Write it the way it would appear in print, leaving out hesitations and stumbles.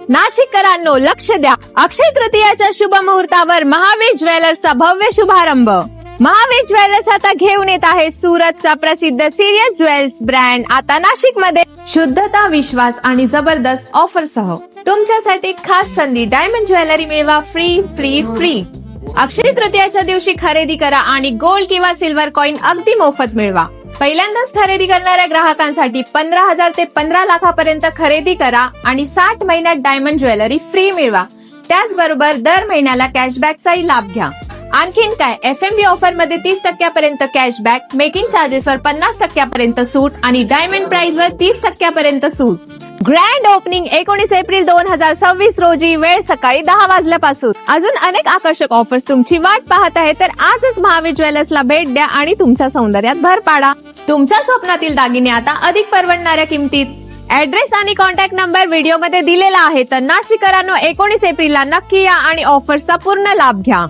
नाशिककरांनो लक्ष द्या, अक्षय तृतीयाच्या शुभ मुहूर्तावर महावीर ज्वेलर्सचा भव्य शुभारंभ. महावीर ज्वेलर्स आता घेऊन येत आहे सुरतचा प्रसिद्ध सिरियस ज्वेल्स ब्रँड आता नाशिकमध्ये. शुद्धता, विश्वास आणि जबरदस्त ऑफर सह तुमच्यासाठी खास संधी. डायमंड ज्वेलरी मिळवा फ्री फ्री फ्री. अक्षय तृतीयाच्या दिवशी खरेदी करा आणि गोल्ड किंवा सिल्वर कॉइन अगदी मोफत मिळवा. पहिल्यांदाच खरेदी करणाऱ्या ग्राहकांसाठी 15,000 ते 15 लाखापर्यंत खरेदी करा आणि 60 महिन्यात डायमंड ज्वेलरी फ्री मिळवा. त्याचबरोबर दर महिन्याला कॅशबॅकचाही लाभ घ्या. आणखीन काय, FMB ऑफर मध्ये 30% कॅशबॅक, मेकिंग चार्जेस वर 50% सूट आणि डायमंड प्राइस वर 30% सूट. ग्रँड ओपनिंग 19 एप्रिल 2026 रोजी, वेळ सकाळी 10 वाजल्यापासून. अजून अनेक आकर्षक ऑफर्स तुमची वाट पाहत आहे, तर आजच महावीर ज्वेलर्सला भेट द्या आणि तुमच्या सौंदर्यात भर पाडा. तुमच्या स्वप्नातील दागिने आता अधिक परवडणाऱ्या किमतीत. ऍड्रेस आणि कॉन्टॅक्ट नंबर व्हिडिओ मध्ये दिलेला आहे, तर नाशिककरांनो 19 एप्रिलला नक्की या आणि ऑफर्सचा पूर्ण लाभ घ्या.